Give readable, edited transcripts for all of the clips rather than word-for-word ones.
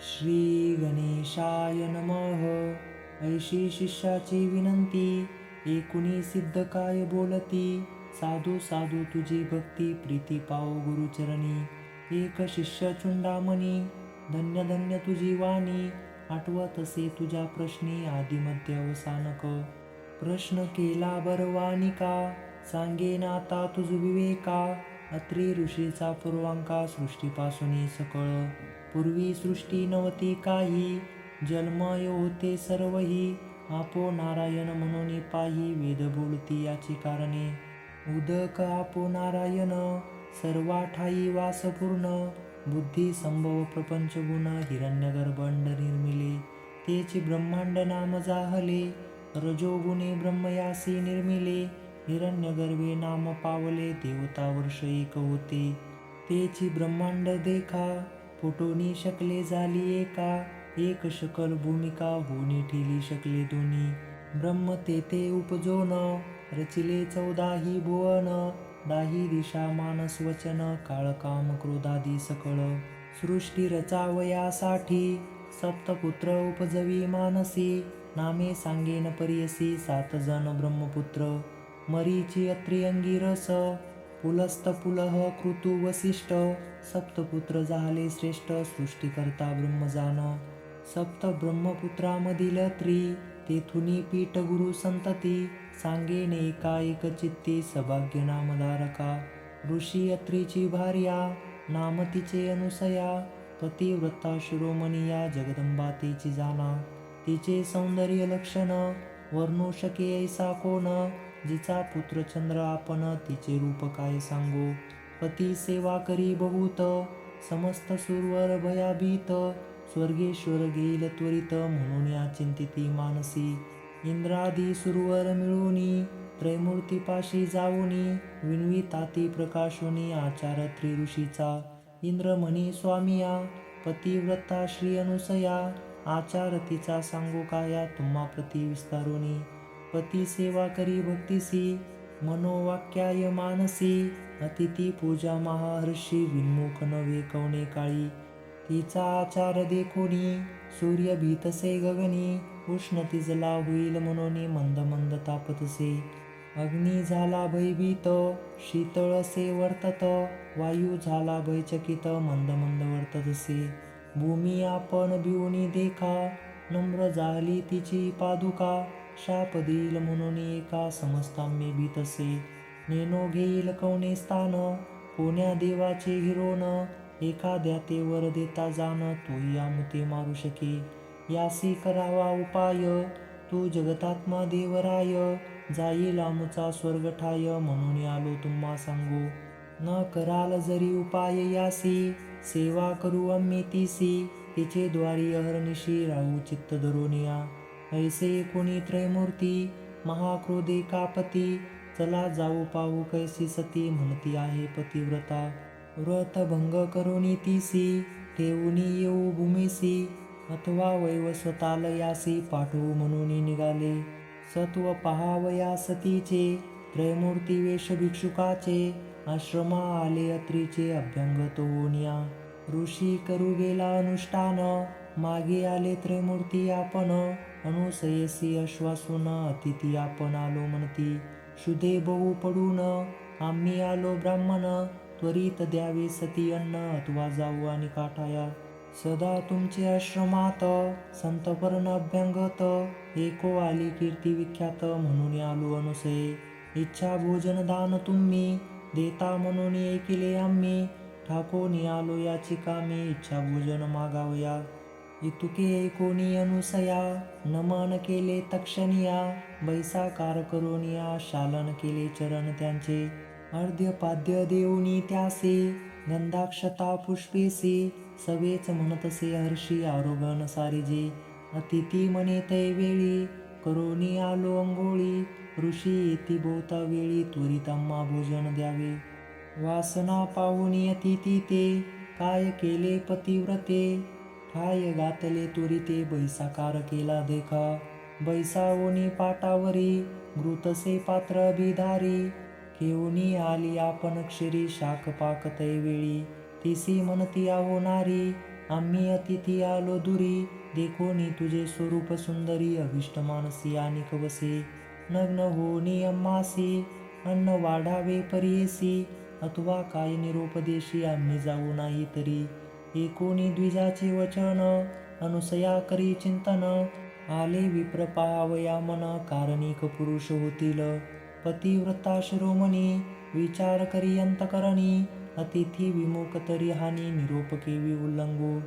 श्री गणेशाय नमः. ऐशी शिष्याची विनंती, एकुणी सिद्ध काय बोलती. साधू साधू तुझी भक्ती, प्रीती पाव गुरुचरणी. एक शिष्य चुंडामणी, धन्य धन्य तुझी वाणी. आठवत असे तुझ्या प्रश्नी, आदिमध्य अवसानक. प्रश्न केला बरवानिका, सांगेन आता तुझ विवेका. अत्री ऋषीचा पूर्वांका, सृष्टीपासून सकळ. पूर्वी सृष्टी नव्हती काही, जन्मय होते सर्वही. आपो नारायण म्हणून पाही, वेद बोलती याची कारणे. उदक आपो नारायण, सर्वा ठाई वास पूर्ण. बुद्धी संभव प्रपंच गुण, हिरण्यगर्भ अंड निर्मिले. तेची ब्रह्मांड नाम जाहले, रजोगुणे ब्रह्मयासी निर्मिले. हिरण्यगर्भे नाम पावले, देवता वर्ष एक होते. तेची ब्रह्मांड देखा, फुटोनी शकले झाली एका. एक शकल भूमिका, होनी ठेली शकले दोन्ही. ब्रह्म तेथे उपजोन, रचिले 14 भुवन. दाही दिशा मानस वचन, काळ काम क्रोधादी सकळ. सृष्टी रचावयासाठी, सप्तपुत्र उपजवी मानसी. नामे सांगेन परियसी, 7 जण ब्रह्मपुत्र. मरीची अत्री अंगिरस, पुलस्त पुलह कृतु वसिष्ठ. सप्तपुत्र झाले श्रेष्ठ, सृष्टीकर्ता ब्रह्मजान. सप्त ब्रह्मपुत्रामधील त्री, तेथुनी पीठ गुरु संतती. सांगेन एका एक चित्ती, सभाग्य नामधारका. ऋषी अत्रीची भार्या, नाम तिचे अनुसया. पतिव्रता शिरोमणिया, जगदंबा तिची जाना. तिचे सौंदर्य लक्षण, वर्णू शके ऐसा कोण. जिचा पुत्र चंद्र आपण, तिचे रूप काय सांगू. पती सेवा करी बहुत, समस्त सुरवर भयाभीत. स्वर्गेश्वर घेईल त्वरित, म्हणून या चिंतिती मानसी. इंद्रादी सुरवर मिळूनी, त्रैमूर्तीपाशी जाऊनी. विणविताती प्रकाशोनी, आचार त्रिऋषीचा. इंद्र म्हणी स्वामिया, पतिव्रता श्री अनुसया. आचार तिचा सांगू काया, तुम्हा प्रति विस्तारोनी. पती सेवा करी भक्तिसी, मनोवाक्याय मानसी. अतिथी पूजा महाहर्षी, विन्मुख नव्हे कवणे काळी. तिचा आचार देखोनी, सूर्य भीतसे गगनी. उष्ण तिजला होईल म्हणून, मंद मंद तापतसे. अग्नी झाला भयभीत, शीतळ असे वर्तत. वायू झाला भयचकित, मंद मंद वर्ततसे. भूमी आपण भिवूनी देखा, नम्र झाली तिची पादुका. शाप देईल म्हणून एका, समस्तांमे भीतसे. नेनो घेईल कवणे स्थान, कोण्या देवाचे हिरोन. एखाद्या ते वर देता जाण, तोही आमुते मारू शके. यासी करावा उपाय, तू जगतात्मा देवराय. जाईल आमुचा स्वर्ग ठाय, म्हणून आलो तुम्हा सांगू. न कराल जरी उपाय यासी, सेवा करू आम्ही तीसी. तिचे द्वारी अहर्निशी, राहू चित्त धरोनिया. ऐसे कोणी त्रैमूर्ती, महाक्रोधे कापती. चला जाऊ पाहू कैसी सती, म्हणती आहे पतिव्रता. व्रत भंग करोनी तीसी, ठेवूनी येऊ भूमीसी. अथवा वैवस्वताल यासी, पाठवू म्हणून निघाले. सत्व पहावया सतीचे, त्रैमूर्ती वेश भिक्षुकाचे. आश्रमा आले अत्रीचे, अभ्यंग तो होनिया. ऋषी करू गेला अनुष्ठान, मागे आले त्रैमूर्ती आपण. अनुसयसी आश्वासून, अतिथी आपण आलो म्हणती. शुधे बहु पडून, आम्ही आलो ब्राह्मण. त्वरित द्यावे सती अन्न, अथवा जाऊ आणि काठाया. सदा तुमचे आश्रमात, संतपर्ण अभ्यंगत. एको आली कीर्ती विख्यात, म्हणून आलो अनुसये. इच्छा भोजन दान तुम्ही, देता म्हणून ऐकिले आम्ही. ठाकोनी आलो याची कामी, इच्छा भोजन मागावया. इतुके ऐकोनी अनुसया, नमन केले तक्षणिया. बैसाकार करोनिया, शालन केले चरण त्यांचे. अर्ध्यपाद्य देऊनी त्यासे, गंधाक्षता पुष्पेसी. सवेच म्हणतसे हर्षी, आरोगण सारिजे. अतिथी म्हणे तैवेळी, करोनी आलो अंघोळी. ऋषी येती बहुता वेळी, त्वरित आम्हा भोजन द्यावे. वासना पाहुनी अतिथी ते, काय केले पतिव्रते. ठाय घातले त्वरिते, बैसाकार केला देखा. बैसावोनी पाटावरी, घृतसे पात्र अभिधारी. घेऊनी आली आपण क्षीरी, शाक पाक तैवेळी. तिसी म्हणती आहो नारी, आम्ही अतिथी आलो दुरी, देखोनी तुझे स्वरूप सुंदरी, अभिष्ट मानसी आणि कवसे. नग्न होनी अम्मासी, अन्न वाढावे परियेसी, अथवा काय निरोपदेशी आम्ही जाऊ नाही तरी. एकोणी द्विजाचे वचन, अनुसया करी चिंतन, आले विप्र पाहावया मन, कारणिक पुरुष होतील. पतिव्रता शिरोमणी, विचार करी अंतकरणी, अतिथी विमुख तरी हानी, निरोप केवी उल्लंघू.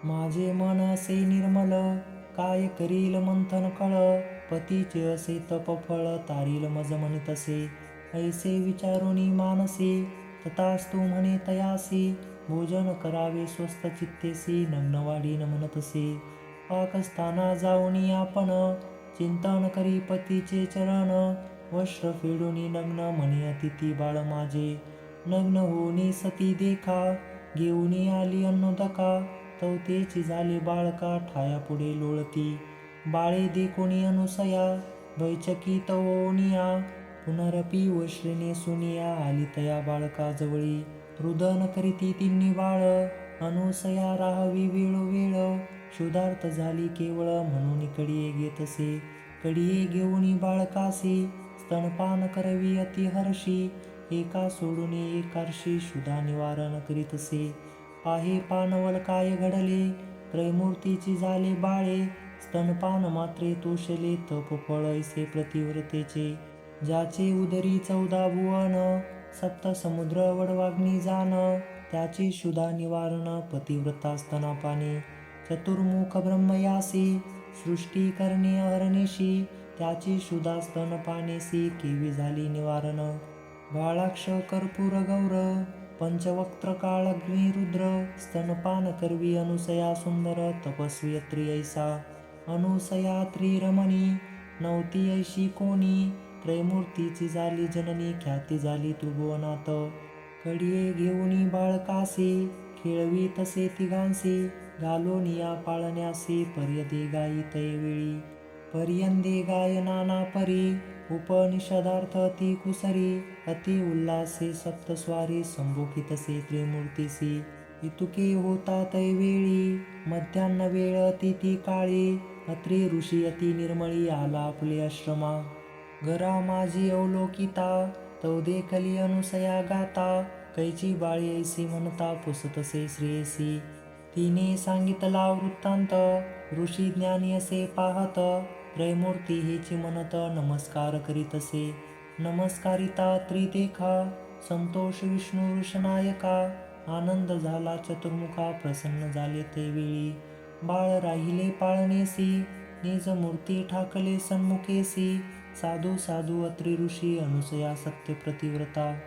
माझे मन असे निर्मल, काय करील मंथन कळ, पतीचे असे तप फळ, तारील मज म्हणतसे. ऐसे विचारुनी मानसी, तथास्तु म्हणे तयासी, भोजन करावे स्वस्थ चित्तेसी, नग्न वाढीन म्हणतसे. पाकस्थाना जाऊनी आपण, चिंतन करी पतीचे चरण, वस्त्र फेडूनी नग्न म्हणे अतिथी बाळ माझे. नग्न होनी सती देखा, घेऊनी आली अन्नोदका, तवतेची झाले बाळका, ठाया पुढे लोळती. बाळे देखोनी अनुसया, भयचकित ओनिया, पुनरपी वस्त्रे सुनिया, आली तया बाळका जवळी. रुदन करीती तिन्ही बाळ, अनुसया राहावी वेळोवेळ, क्षुधार्थ झाली केवळ म्हणून कडिये घेतसे. कडिये घेऊनी बाळकासी, स्तनपान करवी अति हर्षी, एका सोडून एकार्षी, क्षुधा निवारण करीतसे. पाहे पानवल काय घडले, त्रयमूर्तीची झाले बाळे, स्तनपान मात्रे तोषले, तप फळ ऐसे प्रतिव्रतेचे. ज्याचे उदरी 14 भुवन, सप्त समुद्र वडवाग्नी जाण, त्याची क्षुधा निवारण पतिव्रता स्तनापाने. चतुर्मुख ब्रह्मयासी, सृष्टी करणे अहर्निशी, त्याची क्षुधा स्तनपानेसी, केवी झाली निवारण. बाळाक्ष कर्पूर गौर, पंचवक्त्र काळग्निरुद्र, स्तनपान करवी अनुसया सुंदर, तपस्वी अत्री ऐसा. अनुसया त्रिरमणी, नव्हती ऐशी कोणी, त्रयमूर्तीची झाली जननी, ख्याती झाली त्रिभुवनात. कडिये घेऊनी बाळकासी, खेळवी तसे तिघांसी, घालोनिया पाळण्यासी, पर्यदे गायी तैवेळी. पर्यंदे गाय नाना परी, उपनिषदार्थ अति कुसरी, अति उल्हासे सप्तस्वारी, संभोखितसे त्रिमूर्तीसी. इतुके होता तैवेळी, मध्यान्ह वेळ अतिथी काळी, अत्री ऋषी अति निर्मळी, आला आपले आश्रमा. घरा माझी अवलोकिता, तव देखली अनुसया गाता, कैची बाळी ऐसी म्हणता, पुसतसे श्रेयसी. तिने सांगितला वृत्तांत, ऋषी ज्ञानी असे पाहत, त्रयमूर्ती हेची म्हणत, नमस्कार करीतसे. नमस्कारिता त्रिदेखा, संतोष विष्णू ऋषनायका, आनंद झाला चतुर्मुखा, प्रसन्न झाले ते वेळी. बाळ राहिले पाळणेसी, निज मूर्ती ठाकले सन्मुखेसी, साधू साधू अत्री ऋषी, अनुसया सत्य प्रतिव्रता.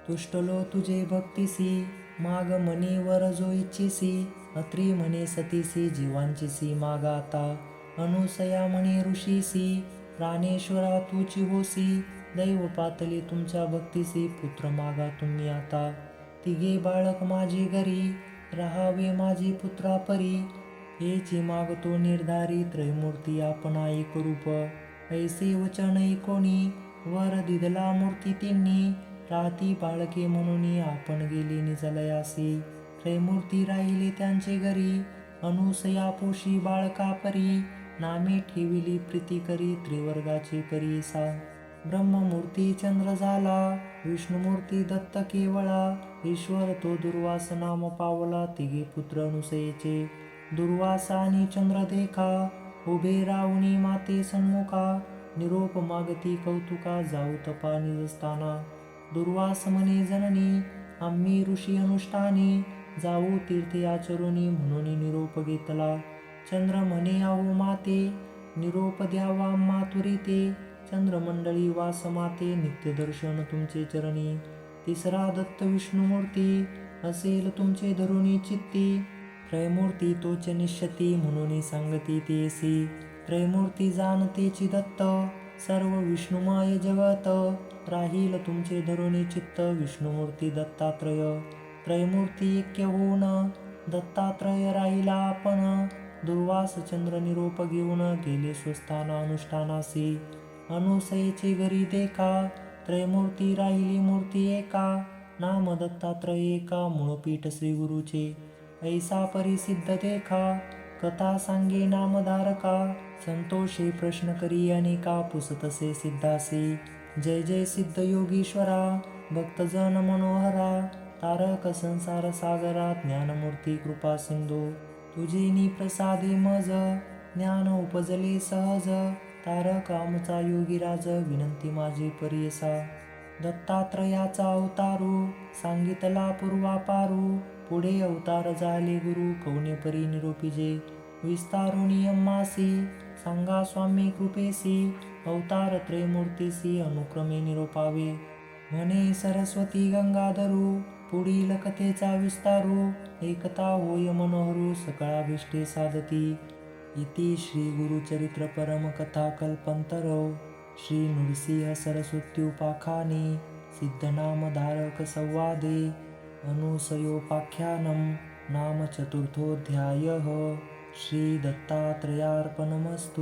तुष्टलो तुझे भक्तीसी, माग मनी वर जो इच्छिसी, अत्री म्हणे सतीसी, जीवांचीसी माग आता. अनुसया म्हणे ऋषीसी, प्राणेश्वरा तुची होसी, दैव पातली तुमच्या भक्तीसी, पुत्र मागा तुम्ही आता. तिघे बाळक माझी घरी, राहावे माझी पुत्रा परी, हेची मागतो निर्धारी, त्रयमूर्ती आपणा एक रूप. ऐसे वचन ऐकोनी, वर दिदला मूर्ती तिन्ही, राहती बाळके म्हणून आपण गेली निजलयासी. त्रयमूर्ती राहिले त्यांचे घरी, अनुसया पोशी बाळका परी, नामे ठेविली प्रीती करी, त्रिवर्गाची परीसा. ब्रह्ममूर्ती चंद्र झाला, विष्णुमूर्ती दत्त केवळा, ईश्वर तो दुर्वास नाम पावला, तिघे पुत्र अनुसयेचे. दुर्वासा आणि चंद्र देखा, उभे राहुनी माते सन्मुखा, निरोप मागती कौतुका, जाऊ तपा निजस्थाना. दुर्वास म्हणे जननी, आम्ही ऋषी अनुष्ठानी, जाऊ तीर्थे आचरुनी, म्हणून निरोप घेतला. चंद्र म्हणे आहो माते, निरोप द्यावा आम्हा त्वरिते, चंद्रमंडळी वास माते, नित्य दर्शन तुमचे चरणी. तिसरा दत्त विष्णुमूर्ती, असेल तुमचे धरुणी चित्ती, त्रयमूर्ती तोच निश्चती, म्हणून सांगती तेसी. त्रयमूर्ती जाणतेची दत्त, सर्व विष्णुमय जगत, राहील तुमचे धरुणी चित्त, विष्णुमूर्ती दत्तात्रय. त्रयमूर्ती ऐक्य होऊन, दत्तात्रय राहिला आपण, दुर्वास चंद्र निरोप घेऊन, गेले स्वस्थाना अनुष्ठानासी. अनुसयेचे घरी देखा, त्रयमूर्ती राहिली मूर्ती एका, नाम दत्तात्रय एका, मूळपीठ श्री गुरुचे. ऐसा परिसिद्ध देखा, कथा सांगे नामधारका, संतोषे प्रश्न करी अनेका, पुसतसे सिद्धासे. जय जय सिद्ध योगीश्वरा, भक्तजन मनोहरा, तारक संसार सागरा, ज्ञानमूर्ती कृपा सिंधू. तुझे प्रसादे मज, ज्ञान उपजले सहज, तारक आमचा योगीराज, विनंती माझी परियसा. दत्तात्रयाचा अवतारू, सांगितला पूर्वापारू, पुढे अवतार झाले गुरु, कवने परी निरोपीजे. विस्तारुणी अम्मासी, सांगा स्वामी कृपेसी, अवतार त्रयमूर्तीसी, अनुक्रमे निरोपावे. म्हणे सरस्वती गंगाधरू, पुढील कथेचा विस्तारू, एकता होय मनोहरू, सकळाभिष्टे साधती. इति श्री गुरुचरित्र परमकथा कल्पंतरो, श्री नृसिंह सरस्वत्युपाख्याने, सिद्धनामधारक संवादे, अनुसयोपाख्यानं, नाम चतुर्थोऽध्यायः. श्री दत्तात्रेयार्पणमस्तु.